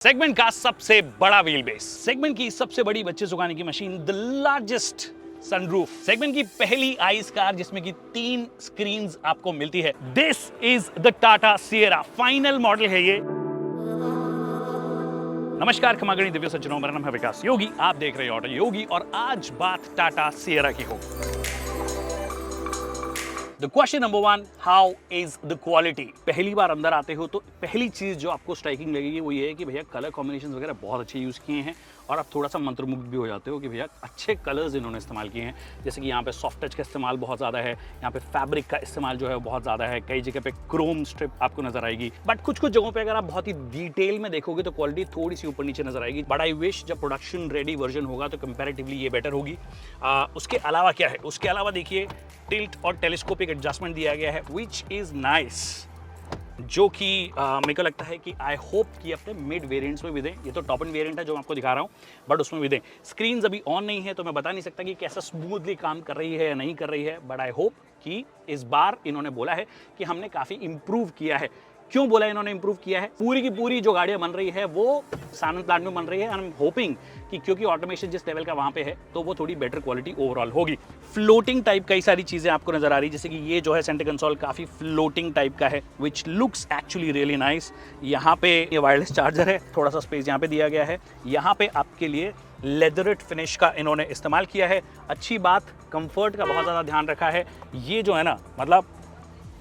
Segment का सबसे बड़ा व्हील बेस, सेगमेंट की सबसे बड़ी बच्चे सुखाने की machine, the largest sunroof, segment की पहली आइस कार जिसमें की 3 स्क्रीन्स आपको मिलती है। This is the Tata Sierra, final model है ये। नमस्कार खमागणी दिव्य सज्जनों, मेरा नाम है विकास योगी, आप देख रहे हैं ऑटो योगी और आज बात टाटा सिएरा की होगी। The question number 1, how is the quality? पहली बार अंदर आते हो तो पहली चीज जो आपको स्ट्राइकिंग लगेगी वो ये है कि भैया कलर कॉम्बिनेशन वगैरह बहुत अच्छे यूज किए हैं और आप थोड़ा सा मंत्रमुग्ध भी हो जाते हो कि भैया अच्छे कलर्स इन्होंने इस्तेमाल किए हैं। जैसे कि यहाँ पे सॉफ्ट टच का इस्तेमाल बहुत ज़्यादा है, यहाँ पे फैब्रिक का इस्तेमाल जो है बहुत ज़्यादा है, कई जगह पे क्रोम स्ट्रिप आपको नजर आएगी। बट कुछ कुछ जगहों पे अगर आप बहुत ही डिटेल में देखोगे तो क्वालिटी थोड़ी सी ऊपर नीचे नजर आएगी। बट आई विश जब प्रोडक्शन रेडी वर्जन होगा तो कंपैरेटिवली ये बेटर होगी। उसके अलावा क्या है, उसके अलावा देखिए टिल्ट और टेलीस्कोपिक एडजस्टमेंट दिया गया है विच इज़ नाइस, जो कि मेरे को लगता है कि आई होप कि अपने मिड वेरिएंट्स में भी दें। ये तो टॉप एंड वेरिएंट है जो मैं आपको दिखा रहा हूँ, बट उसमें भी दें। स्क्रीन्स अभी ऑन नहीं है तो मैं बता नहीं सकता कि कैसा स्मूथली काम कर रही है या नहीं कर रही है, बट आई होप कि इस बार इन्होंने बोला है कि हमने काफ़ी इम्प्रूव किया है। क्यों बोला इन्होंने इम्प्रूव किया है? पूरी की पूरी जो गाड़ियाँ बन रही है वो सानंद प्लांट में बन रही है। आई एम होपिंग कि क्योंकि ऑटोमेशन जिस लेवल का वहाँ पे है तो वो थोड़ी बेटर क्वालिटी ओवरऑल होगी। फ्लोटिंग टाइप कई सारी चीज़ें आपको नजर आ रही है, जैसे कि ये जो है सेंटर कंसोल काफ़ी फ्लोटिंग टाइप का है which looks actually really nice. यहाँ पे ये वायरलेस चार्जर है, थोड़ा सा स्पेस यहाँ पे दिया गया है। यहाँ पे आपके लिए लेदरेट फिनिश का इन्होंने इस्तेमाल किया है। अच्छी बात, कंफर्ट का बहुत ज़्यादा ध्यान रखा है। ये जो है ना, मतलब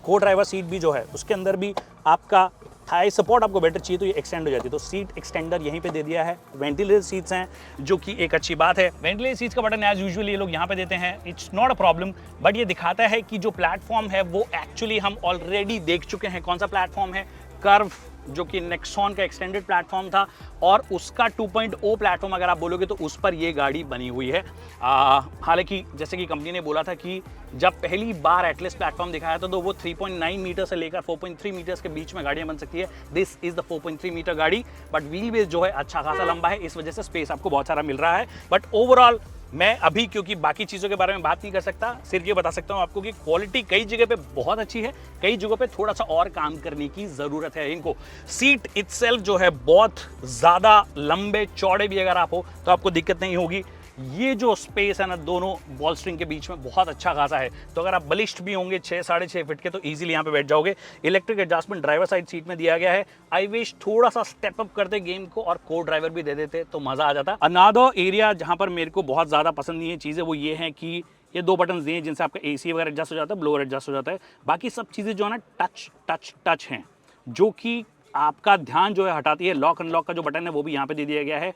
को ड्राइवर सीट भी जो है उसके अंदर भी आपका थाई सपोर्ट आपको बेटर चाहिए तो ये एक्सटेंड हो जाती है, तो सीट एक्सटेंडर यहीं पे दे दिया है। वेंटिलेटेड सीट्स हैं जो कि एक अच्छी बात है। वेंटिलेटेड सीट्स का बटन एज यूजुअली ये लोग यहाँ पे देते हैं, it's not a problem, but ये दिखाता है कि जो प्लेटफॉर्म है वो एक्चुअली हम ऑलरेडी देख चुके हैं। कौन सा प्लेटफॉर्म है? कर्व, जो कि नेक्सॉन का एक्सटेंडेड प्लेटफॉर्म था और उसका 2.0 प्लेटफॉर्म अगर आप बोलोगे तो उस पर ये गाड़ी बनी हुई है। हालांकि जैसे कि कंपनी ने बोला था कि जब पहली बार एटलस प्लेटफॉर्म दिखाया था तो वो 3.9 मीटर से लेकर 4.3 मीटर्स के बीच में गाड़ियां बन सकती है। दिस इज द 4.3 मीटर गाड़ी, बट व्हील बेस जो है अच्छा खासा लंबा है, इस वजह से स्पेस आपको बहुत सारा मिल रहा है। बट ओवरऑल मैं अभी क्योंकि बाकी चीज़ों के बारे में बात नहीं कर सकता, सिर्फ ये बता सकता हूँ आपको कि क्वालिटी कई जगह पे बहुत अच्छी है, कई जगहों पे थोड़ा सा और काम करने की ज़रूरत है इनको। सीट इटसेल्फ जो है बहुत ज़्यादा लंबे चौड़े भी अगर आप हो तो आपको दिक्कत नहीं होगी। ये जो स्पेस है ना दोनों बॉल स्ट्रिंग के बीच में बहुत अच्छा खासा है, तो अगर आप बलिष्ठ भी होंगे 6-6.5 फीट के तो इजीली यहाँ पे बैठ जाओगे। Electric adjustment driver side seat में दिया गया है। आई विश थोड़ा सा स्टेप अप करते गेम को और को ड्राइवर भी दे देते तो मजा आ जाता। अनादर एरिया जहाँ पर मेरे को बहुत ज़्यादा पसंद नहीं है चीज़ें वो ये है कि ये 2 बटन दिए जिनसे आपका AC वगैरह एडजस्ट हो जाता है, ब्लोअर एडजस्ट हो जाता है। बाकी सब चीज़ें जो है ना टच टच टच हैं, जो कि आपका ध्यान जो है हटाती है। लॉक अनलॉक का जो बटन है वो भी यहाँ पे दे दिया गया है।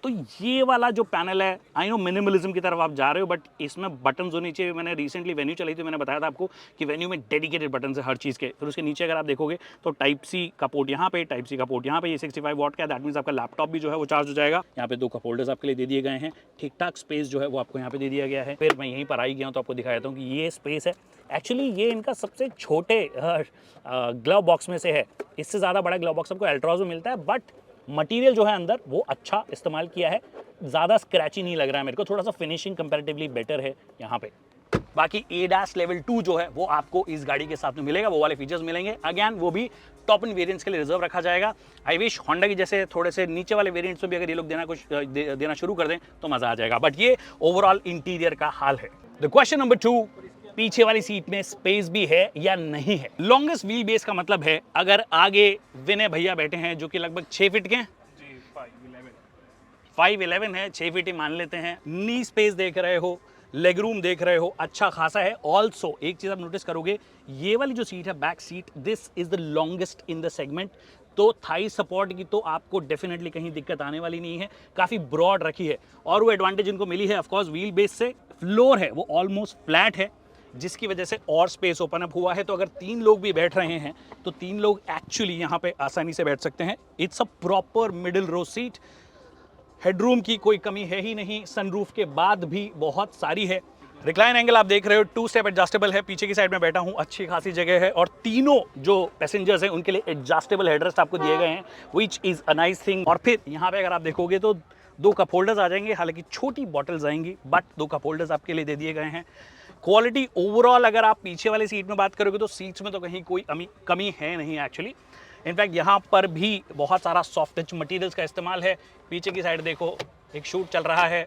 तो ये वाला जो पैनल है, आई नो मिनिमलिज्म की तरफ आप जा रहे हो, बट इसमें बटन्स होने चाहिए। मैंने रिसेंटली वेन्यू चलाई थी, मैंने बताया था आपको कि वेन्यू में डेडिकेटेड बटन्स है हर चीज़ के। फिर उसके नीचे अगर आप देखोगे तो टाइप सी का पोर्ट यहाँ पे, टाइप सी का पोर्ट यहाँ पे। ये 65 वाट का है, दैट मीन्स आपका लैपटॉप भी जो है वो चार्ज हो जाएगा। यहाँ पे 2 कप होल्डर्स आपके लिए दे दिए गए हैं। ठीक ठाक स्पेस जो है वो आपको यहाँ पे दे दिया गया है। फिर मैं यहीं पर आई गया हूँ तो आपको दिखा देता हूँ कि ये स्पेस है। एक्चुअली ये इनका सबसे छोटे ग्लव बॉक्स में से है। इससे ज़्यादा बड़ा ग्लव बॉक्स आपको अल्ट्राज में मिलता है, बट मटेरियल जो है अंदर वो अच्छा इस्तेमाल किया है। ज़्यादा स्क्रैची नहीं लग रहा है मेरे को, थोड़ा सा फिनिशिंग कंपैरेटिवली बेटर है यहाँ पे। बाकी ADAS लेवल 2 जो है वो आपको इस गाड़ी के साथ में मिलेगा, वो वाले फीचर्स मिलेंगे। अगेन वो भी टॉप एंड वेरिएंट्स के लिए रिजर्व रखा जाएगा। आई विश होंडा की जैसे थोड़े से नीचे वाले वेरिएंट्स में भी अगर ये लोग देना शुरू कर दें तो मज़ा आ जाएगा। बट ये ओवरऑल इंटीरियर का हाल है। द क्वेश्चन नंबर 2, पीछे वाली सीट में स्पेस भी है या नहीं है? लॉन्गेस्ट व्हील बेस का मतलब है अगर आगे विनय भैया बैठे हैं जो कि लगभग 6 फीट के हैं, 5'11" है, 6 फीट ही मान लेते हैं। नी स्पेस देख रहे हो, लेग रूम देख रहे हो, अच्छा खासा है। ऑल्सो एक चीज़ आप नोटिस करोगे, ये वाली जो सीट है back seat, this is the longest in the segment. तो थाई सपोर्ट की तो आपको डेफिनेटली कहीं दिक्कत आने वाली नहीं है, काफ़ी ब्रॉड रखी है। और वो एडवांटेज इनको मिली है ऑफकोर्स व्हील बेस से, फ्लोर है वो ऑलमोस्ट फ्लैट है, जिसकी वजह से और स्पेस ओपन अप हुआ है। तो अगर 3 लोग भी बैठ रहे हैं तो 3 लोग एक्चुअली यहाँ पे आसानी से बैठ सकते हैं। It's a proper middle row seat. Headroom की कोई कमी है ही नहीं, सनरूफ के बाद भी बहुत सारी है। रिक्लाइन एंगल आप देख रहे हो 2 स्टेप एडजस्टेबल है। पीछे की साइड में बैठा हूँ, अच्छी खासी जगह है और तीनों जो पैसेंजर्स हैं उनके लिए एडजस्टेबल हेडरेस्ट आपको दिए गए हैं, which is a nice thing. और फिर यहाँ पे अगर आप देखोगे तो 2 कप होल्डर्स आ जाएंगे, हालांकि छोटी बॉटल्स आएंगी, बट 2 कप होल्डर्स आपके लिए दे दिए गए हैं। क्वालिटी ओवरऑल अगर आप पीछे वाली सीट में बात करोगे तो सीट्स में तो कहीं कोई कमी है नहीं एक्चुअली। इनफैक्ट यहाँ पर भी बहुत सारा सॉफ्ट टच मटेरियल्स का इस्तेमाल है। पीछे की साइड देखो एक शूट चल रहा है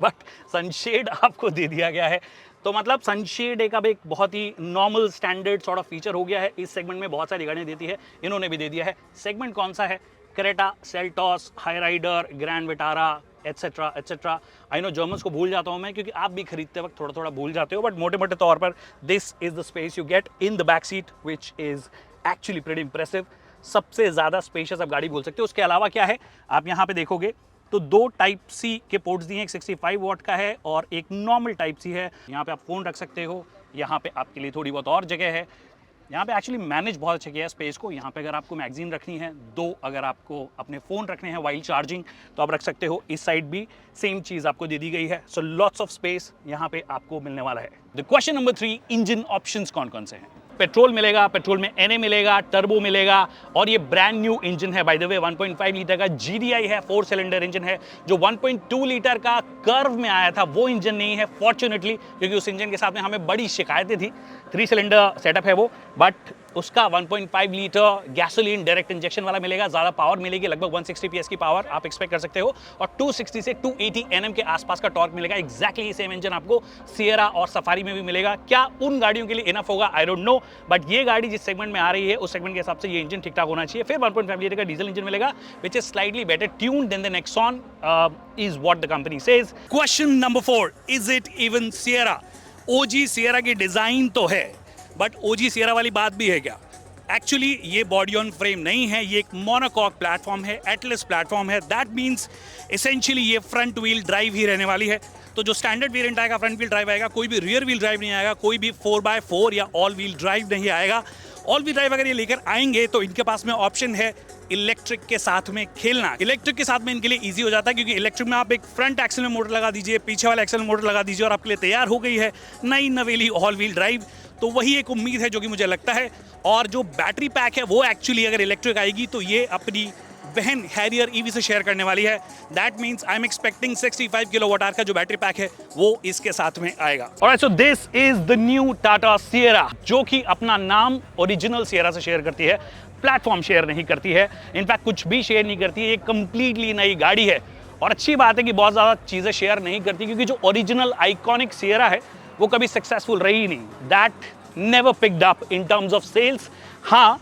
बट सनशेड आपको दे दिया गया है। तो मतलब सनशेड एक अब एक बहुत ही normal standard sort of feature हो गया है। इस सेगमेंट में बहुत सारी गाड़ियाँ देती है, इन्होंने भी दे दिया है। सेगमेंट कौन सा है? Creta, Seltos, Hyryder, Grand Vitara, etcetera etcetera. I know Germans को भूल जाता हूँ मैं, क्योंकि आप भी खरीदते वक्त थोड़ा थोड़ा भूल जाते हो, बट मोटे मोटे तौर पर this is the space you get in the back seat which is actually pretty impressive. सबसे ज़्यादा स्पेशियस आप गाड़ी बोल सकते हो। उसके अलावा क्या है, आप यहाँ पे देखोगे तो दो टाइप सी के पोर्ट्स दिए हैं, एक 65 वॉट का है और एक नॉर्मल टाइप सी है। यहाँ पे आप फ़ोन रख सकते हो, यहाँ पे आपके लिए थोड़ी बहुत और जगह है। यहाँ पे एक्चुअली मैनेज बहुत अच्छा किया है स्पेस को। यहाँ पे अगर आपको मैगजीन रखनी है, दो अगर आपको अपने फ़ोन रखने हैं वाइल चार्जिंग, तो आप रख सकते हो। इस साइड भी सेम चीज़ आपको दे दी गई है। सो लॉट्स ऑफ स्पेस यहाँ पे आपको मिलने वाला है। The question number 3, engine options कौन कौन से हैं? पेट्रोल मिलेगा, पेट्रोल में NA मिलेगा, टर्बो मिलेगा और ये ब्रांड न्यू इंजन है बाय द वे। 1.5 लीटर का GDI है, 4 सिलेंडर इंजन है। जो 1.2 लीटर का कर्व में आया था वो इंजन नहीं है फॉर्चुनेटली, क्योंकि उस इंजन के साथ में हमें बड़ी शिकायतें थी। 3 सिलेंडर सेटअप है वो, बट उसका 1.5 लीटर गैसोलीन डायरेक्ट इंजेक्शन वाला मिलेगा। ज़्यादा पावर मिलेगी, लगभग 160 PS की पावर आप एक्सपेक्ट कर सकते हो और 260 से 280 Nm के आसपास का टॉर्क मिलेगा। एग्जैक्टली सेम इंजन आपको सियरा और सफारी में भी मिलेगा। क्या उन गाड़ियों के लिए इनफ होगा? आई डोंट नो, बट ये गाड़ी जिस सेगमेंट में आ रही है उस सेगमेंट के हिसाब से ये इंजन ठीक ठाक होना चाहिए। फिर 1.5 लीटर का डीजल इंजन मिलेगा which is slightly better tuned than the Nexon is what the company says. Question number 4, is it even Sierra? OG Sierra की डिजाइन तो है, बट ओजी सियरा वाली बात भी है क्या? एक्चुअली ये बॉडी ऑन फ्रेम नहीं है, ये एक मोनोकॉक प्लेटफॉर्म है, एटलस प्लेटफॉर्म है। दैट मीन्स एसेंशियली ये फ्रंट व्हील ड्राइव ही रहने वाली है। तो जो स्टैंडर्ड वेरिएंट आएगा फ्रंट व्हील ड्राइव आएगा, कोई भी रियर व्हील ड्राइव नहीं आएगा, कोई भी 4x4 या ऑल व्हील ड्राइव नहीं आएगा। ऑल व्हील ड्राइव अगर ये लेकर आएंगे तो इनके पास में ऑप्शन है इलेक्ट्रिक के साथ में खेलना। इलेक्ट्रिक के साथ में इनके लिए इजी हो जाता है, क्योंकि इलेक्ट्रिक में आप एक फ्रंट एक्सल में मोटर लगा दीजिए, पीछे वाला एक्सल में मोटर लगा दीजिए और आपके लिए तैयार हो गई है नई नवेली ऑल व्हील ड्राइव। तो वही एक उम्मीद है जो कि मुझे लगता है। और जो बैटरी पैक है वो एक्चुअली अगर इलेक्ट्रिक आएगी तो ये अपनी बहन हैरियर ईवी से शेयर करने वाली है। That means I am expecting 65 kilowatt hour का जो बैटरी पैक है वो इसके साथ में आएगा। Alright, so this is the new Tata Sierra, जो कि अपना नाम ओरिजिनल सियरा से शेयर करती है, प्लेटफॉर्म शेयर नहीं करती है। इनफैक्ट कुछ भी शेयर नहीं करती है, ये कंप्लीटली नई गाड़ी है। और अच्छी बात है कि बहुत ज़्यादा चीज़ें शेयर नहीं करती, क्योंकि जो ओरिजिनल आइकॉनिक सियरा है वो कभी सक्सेसफुल रही ही नहीं। That never picked up in terms of sales. हाँ,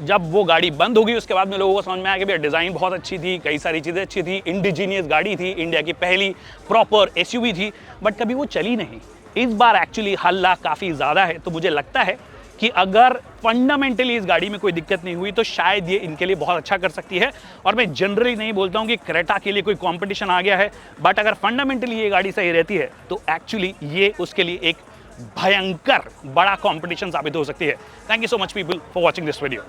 जब वो गाड़ी बंद होगी उसके बाद में लोगों को समझ में आया कि भैया डिज़ाइन बहुत अच्छी थी, कई सारी चीज़ें अच्छी थी, इंडिजीनियस गाड़ी थी, इंडिया की पहली प्रॉपर SUV थी, बट कभी वो चली नहीं। इस बार एक्चुअली हल्ला काफ़ी ज़्यादा है। तो मुझे लगता है कि अगर फंडामेंटली इस गाड़ी में कोई दिक्कत नहीं हुई तो शायद ये इनके लिए बहुत अच्छा कर सकती है। और मैं जनरली नहीं बोलता हूँ कि क्रेटा के लिए कोई कंपटीशन आ गया है, बट अगर फंडामेंटली ये गाड़ी सही रहती है तो एक्चुअली ये उसके लिए एक भयंकर बड़ा कंपटीशन साबित हो सकती है। Thank you so much people for watching this video.